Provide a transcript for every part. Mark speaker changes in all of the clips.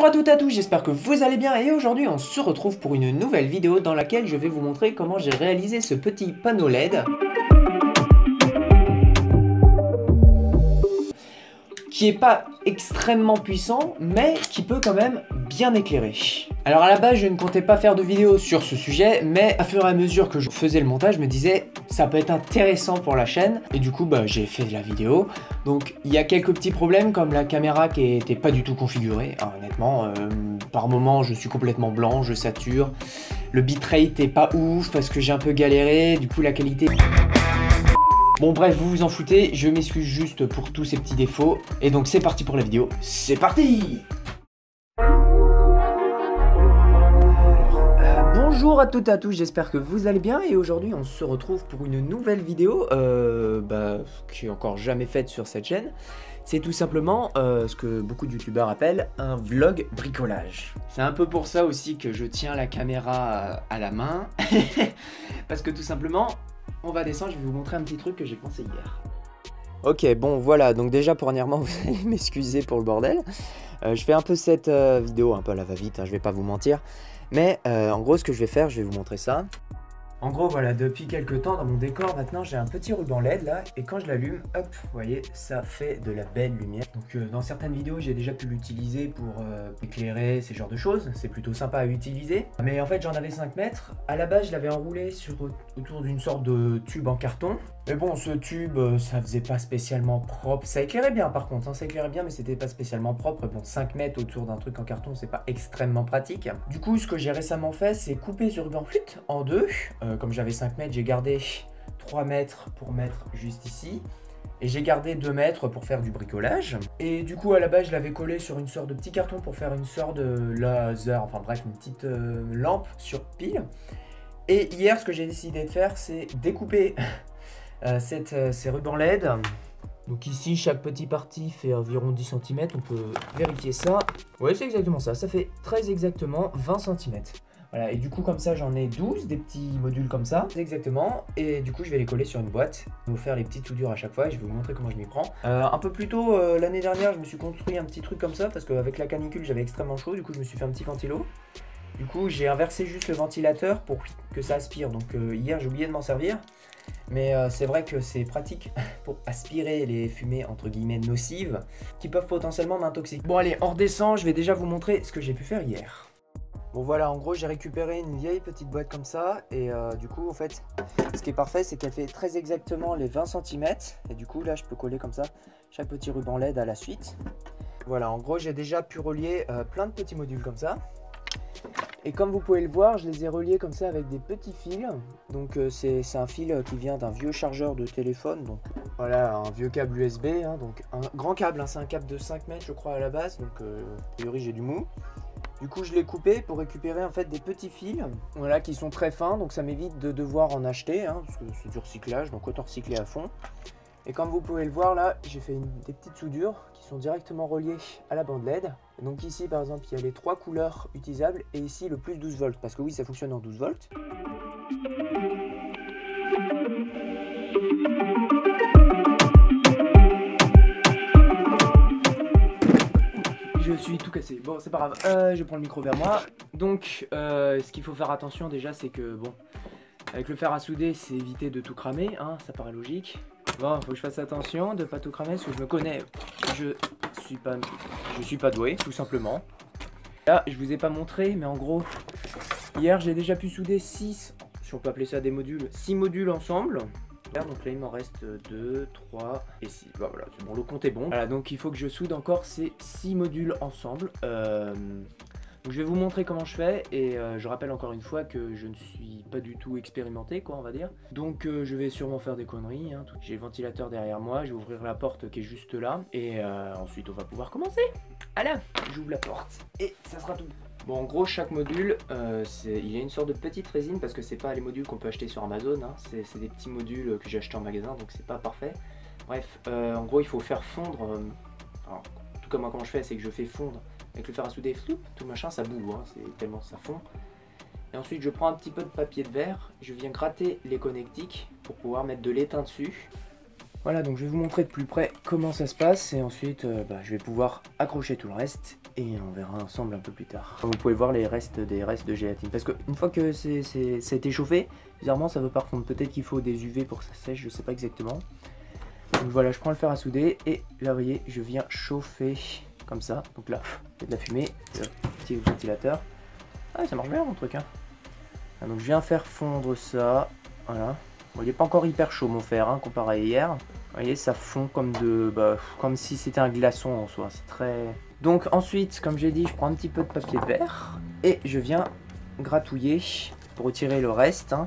Speaker 1: Bonjour à toutes et à tous, j'espère que vous allez bien et aujourd'hui on se retrouve pour une nouvelle vidéo dans laquelle je vais vous montrer comment j'ai réalisé ce petit panneau LED qui est pas extrêmement puissant mais qui peut quand même bien éclairer. Alors à la base je ne comptais pas faire de vidéo sur ce sujet, mais à fur et à mesure que je faisais le montage je me disais ça peut être intéressant pour la chaîne et du coup j'ai fait la vidéo. Donc il y a quelques petits problèmes comme la caméra qui était pas du tout configurée, honnêtement. Par moment je suis complètement blanc, je sature, le bitrate est pas ouf parce que j'ai un peu galéré, du coup la qualité... Bon bref, vous vous en foutez, je m'excuse juste pour tous ces petits défauts. Et donc c'est parti pour la vidéo, c'est parti! Bonjour à toutes et à tous, j'espère que vous allez bien et aujourd'hui on se retrouve pour une nouvelle vidéo qui est encore jamais faite sur cette chaîne. C'est tout simplement ce que beaucoup de youtubeurs appellent un vlog bricolage. C'est un peu pour ça aussi que je tiens la caméra à la main parce que tout simplement on va descendre, je vais vous montrer un petit truc que j'ai pensé hier. Ok, bon voilà, donc déjà premièrement vous allez m'excuser pour le bordel. Je fais un peu cette vidéo un peu à la va-vite, hein, je vais pas vous mentir. Mais en gros ce que je vais faire, je vais vous montrer ça. En gros voilà, depuis quelques temps dans mon décor maintenant j'ai un petit ruban LED là et quand je l'allume, hop, vous voyez, ça fait de la belle lumière. Donc dans certaines vidéos j'ai déjà pu l'utiliser pour éclairer ces genres de choses, c'est plutôt sympa à utiliser. Mais en fait j'en avais 5 mètres, à la base je l'avais enroulé autour d'une sorte de tube en carton. Mais bon ce tube ça faisait pas spécialement propre, ça éclairait bien par contre, hein, ça éclairait bien mais c'était pas spécialement propre. Bon 5 mètres autour d'un truc en carton c'est pas extrêmement pratique. Du coup ce que j'ai récemment fait c'est couper ce ruban en deux. Comme j'avais 5 mètres, j'ai gardé 3 mètres pour mettre juste ici. Et j'ai gardé 2 mètres pour faire du bricolage. Et du coup, à la base, je l'avais collé sur une sorte de petit carton pour faire une sorte de laser, enfin bref, une petite lampe sur pile. Et hier, ce que j'ai décidé de faire, c'est découper ces rubans LED. Donc ici, chaque petite partie fait environ 10 cm. On peut vérifier ça. Ouais, c'est exactement ça. Ça fait très exactement 20 cm. Voilà, et du coup comme ça j'en ai 12, des petits modules comme ça, exactement, et du coup je vais les coller sur une boîte, je vais vous faire les petites soudures à chaque fois et je vais vous montrer comment je m'y prends. Un peu plus tôt l'année dernière je me suis construit un petit truc comme ça parce qu'avec la canicule j'avais extrêmement chaud, du coup je me suis fait un petit ventilo. Du coup j'ai inversé juste le ventilateur pour que ça aspire, donc hier j'ai oublié de m'en servir. Mais c'est vrai que c'est pratique pour aspirer les fumées entre guillemets nocives qui peuvent potentiellement m'intoxiquer. Bon allez, on redescend, je vais déjà vous montrer ce que j'ai pu faire hier. Bon voilà, en gros j'ai récupéré une vieille petite boîte comme ça et du coup en fait ce qui est parfait c'est qu'elle fait très exactement les 20 cm et du coup là je peux coller comme ça chaque petit ruban LED à la suite. Voilà, en gros j'ai déjà pu relier plein de petits modules comme ça et comme vous pouvez le voir je les ai reliés comme ça avec des petits fils. Donc c'est un fil qui vient d'un vieux chargeur de téléphone, donc voilà un vieux câble USB, hein, donc un grand câble, hein, c'est un câble de 5 mètres je crois à la base, donc a priori j'ai du mou. Du coup je l'ai coupé pour récupérer en fait des petits fils, voilà, qui sont très fins, donc ça m'évite de devoir en acheter, hein, parce que c'est du recyclage, donc autant recycler à fond. Et comme vous pouvez le voir là, j'ai fait des petites soudures qui sont directement reliées à la bande LED. Et donc ici par exemple il y a les 3 couleurs utilisables et ici le plus 12 volts, parce que oui ça fonctionne en 12 volts. Je suis tout cassé, bon c'est pas grave, je prends le micro vers moi. Donc ce qu'il faut faire attention déjà c'est que bon, avec le fer à souder c'est éviter de tout cramer, hein, ça paraît logique. Bon, il faut que je fasse attention de pas tout cramer parce que je me connais, je suis pas doué tout simplement. Là je vous ai pas montré mais en gros hier j'ai déjà pu souder 6, si on peut appeler ça des modules, 6 modules ensemble. Donc là il m'en reste 2, 3 et 6, bah, voilà c'est bon, le compte est bon. Voilà, donc il faut que je soude encore ces 6 modules ensemble. Donc je vais vous montrer comment je fais et je rappelle encore une fois que je ne suis pas du tout expérimenté quoi on va dire. Donc je vais sûrement faire des conneries, hein. J'ai le ventilateur derrière moi, je vais ouvrir la porte qui est juste là et ensuite on va pouvoir commencer. Allez, j'ouvre la porte et ça sera tout. Bon en gros chaque module il y a une sorte de petite résine parce que c'est pas les modules qu'on peut acheter sur Amazon, hein. C'est des petits modules que j'ai acheté en magasin donc c'est pas parfait. Bref en gros il faut faire fondre, alors, tout comme moi comment je fais c'est que je fais fondre avec le fer à souder, tout machin ça boue, hein, c'est tellement ça fond. Et ensuite je prends un petit peu de papier de verre, je viens gratter les connectiques pour pouvoir mettre de l'étain dessus. Voilà, donc je vais vous montrer de plus près comment ça se passe et ensuite je vais pouvoir accrocher tout le reste et on verra ensemble un peu plus tard. Vous pouvez voir les restes de gélatine parce qu'une fois que ça a été chauffé, bizarrement ça veut pas fondre. Peut-être qu'il faut des UV pour que ça sèche, je sais pas exactement. Donc voilà, je prends le fer à souder et là vous voyez, je viens chauffer comme ça. Donc là, il y a de la fumée, le petit ventilateur. Ah, ça marche bien mon truc, hein. Ah, donc je viens faire fondre ça, voilà. Bon, il n'est pas encore hyper chaud mon fer, hein, comparé à hier. Vous voyez, ça fond comme comme si c'était un glaçon en soi. C'est très... Donc ensuite, comme j'ai dit, je prends un petit peu de papier de verre et je viens gratouiller pour retirer le reste, hein,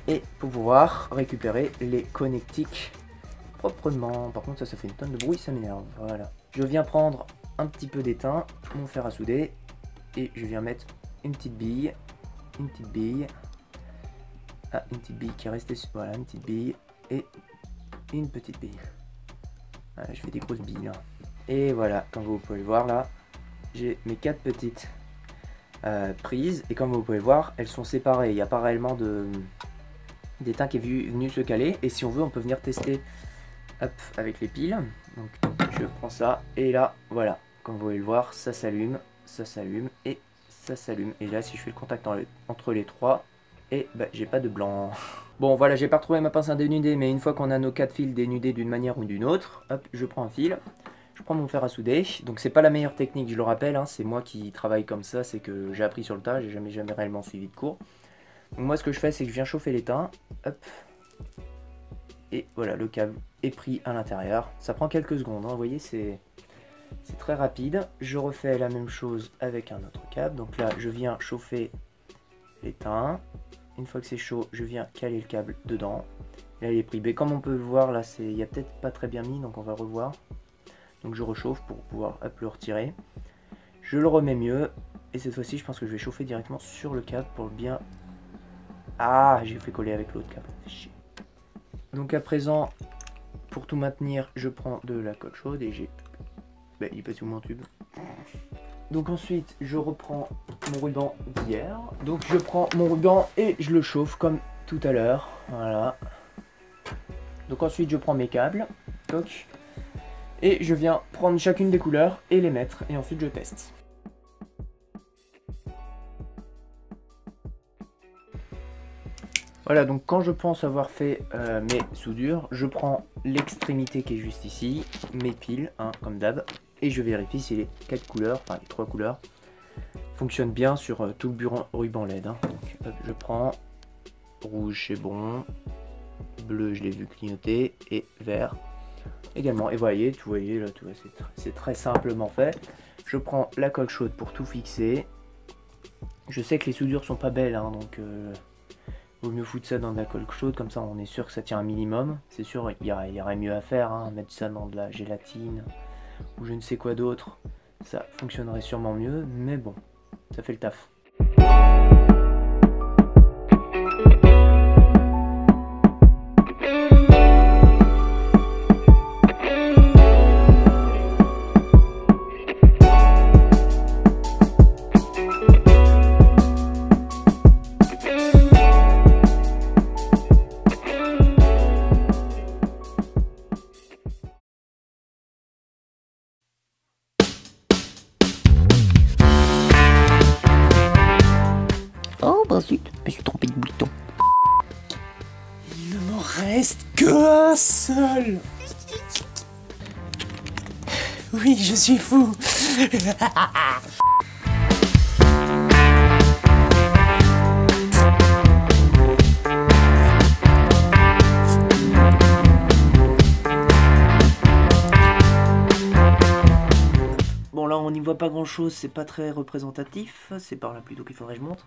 Speaker 1: et pour pouvoir récupérer les connectiques proprement. Par contre, ça fait une tonne de bruit, ça m'énerve. Voilà. Je viens prendre un petit peu d'étain, mon fer à souder, et je viens mettre une petite bille, Ah, une petite bille qui est restée, voilà, une petite bille et une petite bille. Voilà, je fais des grosses billes là. Et voilà, comme vous pouvez le voir là, j'ai mes 4 petites prises et comme vous pouvez le voir, elles sont séparées. Il n'y a pas réellement d'étain qui est venu se caler et si on veut, on peut venir tester, hop, avec les piles. Donc je prends ça et là, voilà, comme vous pouvez le voir, ça s'allume et ça s'allume. Et là, si je fais le contact entre les trois, et j'ai pas de blanc. Bon voilà, j'ai pas retrouvé ma pince à dénuder, mais une fois qu'on a nos 4 fils dénudés d'une manière ou d'une autre, hop, je prends un fil, je prends mon fer à souder. Donc c'est pas la meilleure technique, je le rappelle, hein, c'est moi qui travaille comme ça, c'est que j'ai appris sur le tas, j'ai jamais réellement suivi de cours. Donc moi ce que je fais, c'est que je viens chauffer l'étain, hop, et voilà, le câble est pris à l'intérieur. Ça prend quelques secondes, hein, vous voyez, c'est très rapide. Je refais la même chose avec un autre câble, donc là je viens chauffer l'étain. Une fois que c'est chaud, je viens caler le câble dedans. Là, il est pris. Mais comme on peut le voir, là, il y a peut-être pas très bien mis, donc on va revoir. Donc je rechauffe pour pouvoir le retirer. Je le remets mieux. Et cette fois-ci, je pense que je vais chauffer directement sur le câble pour le bien... Ah, j'ai fait coller avec l'autre câble. Chier. Donc à présent, pour tout maintenir, je prends de la colle chaude et j'ai... il est pas sous mon tube. Donc ensuite, je reprends mon ruban d'hier. Donc je prends mon ruban et je le chauffe comme tout à l'heure. Voilà. Donc ensuite, je prends mes câbles. Toc. Et je viens prendre chacune des couleurs et les mettre. Et ensuite, je teste. Voilà, donc quand je pense avoir fait mes soudures, je prends l'extrémité qui est juste ici, mes piles, hein, comme d'hab. Et je vérifie si les 4 couleurs, enfin les 3 couleurs, fonctionnent bien sur tout le ruban LED. Hein. Donc hop, je prends rouge, c'est bon, bleu, je l'ai vu clignoter, et vert également. Et voyez, vous voyez là, c'est très simplement fait. Je prends la colle chaude pour tout fixer. Je sais que les soudures sont pas belles, hein, donc vaut mieux foutre ça dans de la colle chaude, comme ça on est sûr que ça tient un minimum. C'est sûr, il y aurait mieux à faire, hein, mettre ça dans de la gélatine ou je ne sais quoi d'autre, ça fonctionnerait sûrement mieux, mais bon, ça fait le taf.
Speaker 2: Oh bah zut, je me suis trompé de bouton.
Speaker 1: Il ne m'en reste qu'un seul. Oui, je suis fou. Bon là on n'y voit pas grand chose, c'est pas très représentatif, c'est par là plutôt qu'il faudrait que je montre.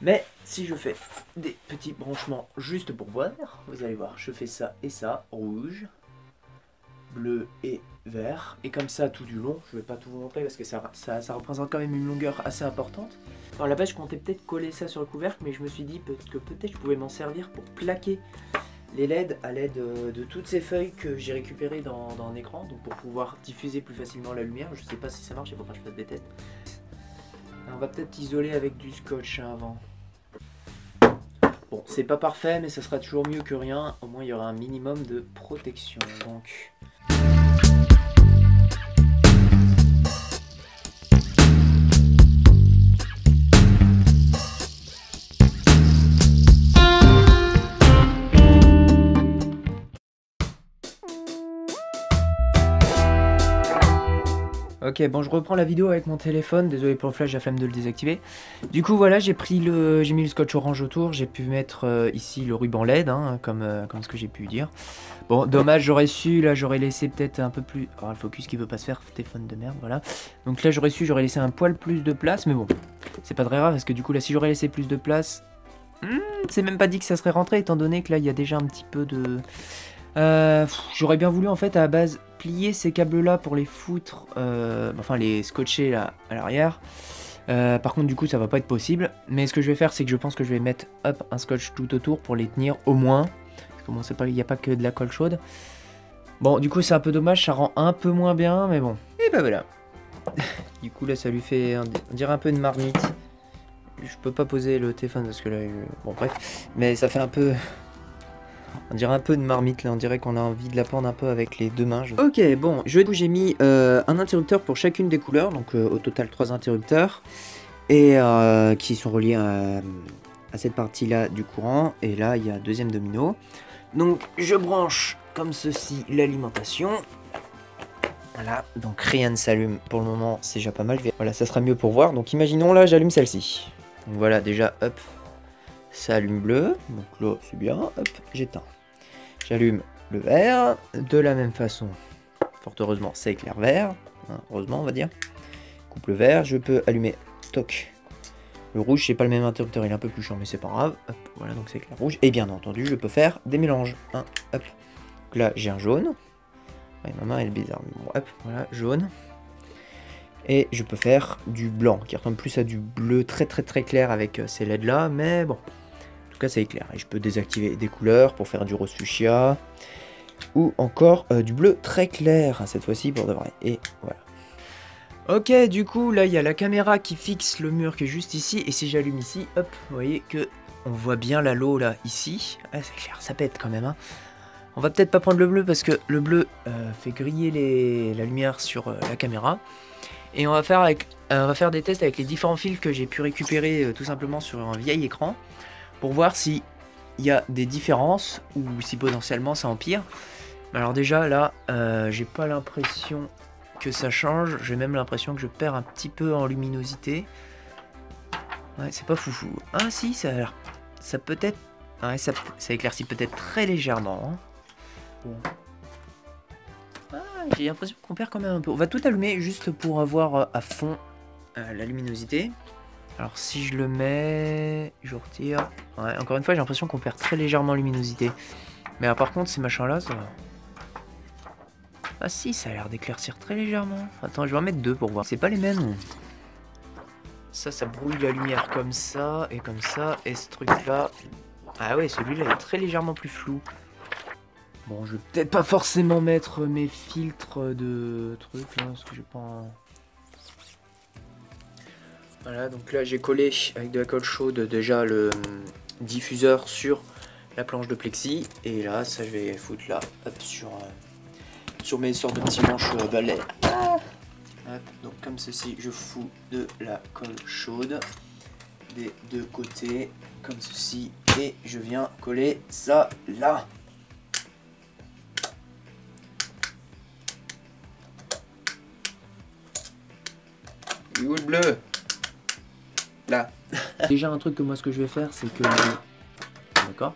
Speaker 1: Mais si je fais des petits branchements juste pour voir, vous allez voir, je fais ça et ça, rouge, bleu et vert. Et comme ça tout du long, je vais pas tout vous montrer parce que ça représente quand même une longueur assez importante. Alors à la base je comptais peut-être coller ça sur le couvercle, mais je me suis dit que peut-être je pouvais m'en servir pour plaquer les LED à l'aide de toutes ces feuilles que j'ai récupérées dans un écran, donc pour pouvoir diffuser plus facilement la lumière. Je sais pas si ça marche, il faudra que je fasse des tests. Alors, on va peut-être isoler avec du scotch avant. Bon, c'est pas parfait, mais ça sera toujours mieux que rien. Au moins, il y aura un minimum de protection. Donc... Ok, bon, je reprends la vidéo avec mon téléphone, désolé pour le flash, j'ai la flemme de le désactiver. Du coup, voilà, j'ai mis le scotch orange autour, j'ai pu mettre ici le ruban LED, hein, comme ce que j'ai pu dire. Bon, dommage, j'aurais su, là, j'aurais laissé peut-être un peu plus... Oh, le focus qui veut pas se faire, téléphone de merde, voilà. Donc là, j'aurais laissé un poil plus de place, mais bon, c'est pas très grave, parce que du coup, là, si j'aurais laissé plus de place... c'est même pas dit que ça serait rentré, étant donné que là, il y a déjà un petit peu de... j'aurais bien voulu, en fait, à la base... plier ces câbles là pour les foutre, enfin les scotcher là à l'arrière. Par contre du coup ça va pas être possible, mais ce que je vais faire c'est que je pense que je vais mettre hop, un scotch tout autour pour les tenir au moins. Comment c'est pas, il n'y a pas que de la colle chaude. Bon du coup c'est un peu dommage, ça rend un peu moins bien, mais bon. Et bah voilà. Du coup là ça lui fait, on dirait un peu une marmite. Je peux pas poser le téléphone parce que là, bon bref, mais ça fait un peu... On dirait un peu de marmite là, on dirait qu'on a envie de la prendre un peu avec les deux mains. Ok, bon, j'ai mis un interrupteur pour chacune des couleurs, donc au total 3 interrupteurs, et qui sont reliés à cette partie là du courant, et là il y a un deuxième domino. Donc je branche comme ceci l'alimentation. Voilà, donc rien ne s'allume pour le moment, c'est déjà pas mal. Voilà, ça sera mieux pour voir, donc imaginons là j'allume celle-ci. Donc voilà, déjà, hop. Ça allume bleu, donc là c'est bien, hop, j'éteins. J'allume le vert, de la même façon, fort heureusement ça éclaire vert, hein, heureusement on va dire. Coupe le vert, je peux allumer, toc. Le rouge c'est pas le même interrupteur, il est un peu plus chiant mais c'est pas grave, hop, voilà donc c'est éclair rouge. Et bien entendu je peux faire des mélanges, hein, hop. Donc là j'ai un jaune, ouais, ma main elle est bizarre, mais bon, hop, voilà, jaune. Et je peux faire du blanc, qui ressemble plus à du bleu très clair avec ces LED là, mais bon. C'est clair, et je peux désactiver des couleurs pour faire du rose fuchsia ou encore du bleu très clair cette fois-ci pour de vrai, et voilà. Ok, du coup là il y a la caméra qui fixe le mur qui est juste ici, et si j'allume ici, hop, vous voyez que on voit bien l'halo là ici. Ah, c'est clair, ça pète quand même, hein. On va peut-être pas prendre le bleu parce que le bleu fait griller la lumière sur la caméra, et on va faire des tests avec les différents fils que j'ai pu récupérer tout simplement sur un vieil écran, pour voir s'il y a des différences ou si potentiellement ça empire. Alors déjà là, j'ai pas l'impression que ça change, j'ai même l'impression que je perds un petit peu en luminosité. Ouais, c'est pas foufou. Ah si, ça a l'air... Ça peut-être... Ouais, ça éclaircit peut-être très légèrement. Hein. Bon. Ah, j'ai l'impression qu'on perd quand même un peu. On va tout allumer juste pour avoir à fond la luminosité. Alors si je le mets, je retire. Ouais, encore une fois, j'ai l'impression qu'on perd très légèrement en luminosité. Mais alors, par contre, ces machins-là, ça... Ah si, ça a l'air d'éclaircir très légèrement. Attends, je vais en mettre deux pour voir. C'est pas les mêmes. Ça brouille la lumière comme ça, et comme ça, et ce truc-là... Ah ouais, celui-là est très légèrement plus flou. Bon, je vais peut-être pas forcément mettre mes filtres de trucs, là, parce que j'ai pas... Voilà, donc là j'ai collé avec de la colle chaude déjà le diffuseur sur la planche de plexi, et là ça je vais foutre là, hop, sur mes sortes de petits manches balais. Hop, donc comme ceci, je fous de la colle chaude des deux côtés, comme ceci, et je viens coller ça là. Et où le bleu? Là. Déjà un truc que moi ce que je vais faire c'est que... D'accord.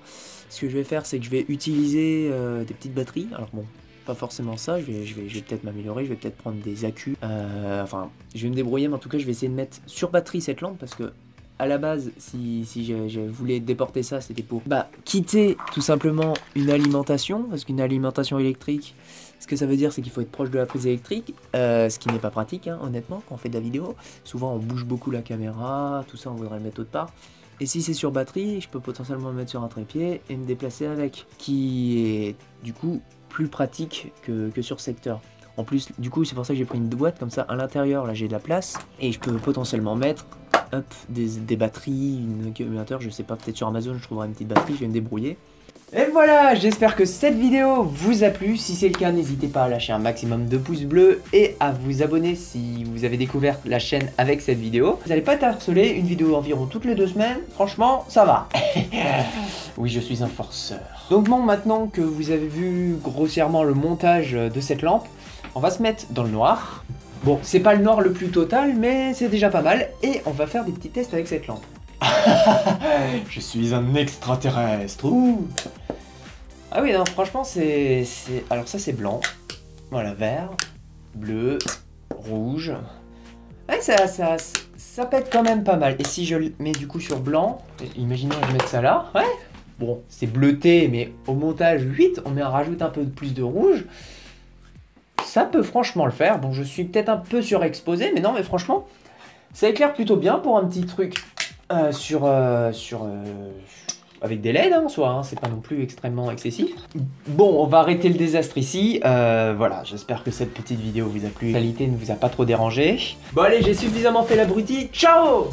Speaker 1: Ce que je vais faire c'est que je vais utiliser des petites batteries. Alors bon, pas forcément ça, je vais peut-être m'améliorer, je vais peut-être prendre des accus. Enfin, je vais me débrouiller, mais en tout cas je vais essayer de mettre sur batterie cette lampe parce que à la base, si je voulais déporter ça, c'était pour quitter tout simplement une alimentation, parce qu'une alimentation électrique, ce que ça veut dire, c'est qu'il faut être proche de la prise électrique, ce qui n'est pas pratique, hein, honnêtement, quand on fait de la vidéo. Souvent, on bouge beaucoup la caméra, tout ça, on voudrait le mettre autre part. Et si c'est sur batterie, je peux potentiellement le mettre sur un trépied et me déplacer avec, qui est du coup plus pratique que sur secteur. En plus, du coup, c'est pour ça que j'ai pris une boîte comme ça à l'intérieur. Là, j'ai de la place et je peux potentiellement mettre hop, des batteries, un accumulateur, je sais pas, peut-être sur Amazon je trouverai une petite batterie, je vais me débrouiller. Et voilà, j'espère que cette vidéo vous a plu. Si c'est le cas, n'hésitez pas à lâcher un maximum de pouces bleus et à vous abonner si vous avez découvert la chaîne avec cette vidéo. Vous n'allez pas être harcelé, une vidéo environ toutes les 2 semaines, franchement, ça va. Oui, je suis un forceur. Donc bon, maintenant que vous avez vu grossièrement le montage de cette lampe, on va se mettre dans le noir. Bon, c'est pas le noir le plus total, mais c'est déjà pas mal. Et on va faire des petits tests avec cette lampe. Je suis un extraterrestre. Ouh. Ah oui, non, franchement, c'est... Alors ça, c'est blanc. Voilà, vert, bleu, rouge. Ouais, ça pète quand même pas mal. Et si je le mets du coup sur blanc, imaginons que je mette ça là. Ouais. Bon, c'est bleuté, mais au montage 8, on rajoute un peu plus de rouge. Ça peut franchement le faire. Bon, je suis peut-être un peu surexposé, mais non, mais franchement, ça éclaire plutôt bien pour un petit truc. Avec des LED en soi, hein, c'est pas non plus extrêmement excessif. Bon, on va arrêter le désastre ici. Voilà, j'espère que cette petite vidéo vous a plu. La qualité ne vous a pas trop dérangé. Bon allez, j'ai suffisamment fait l'abruti. Ciao!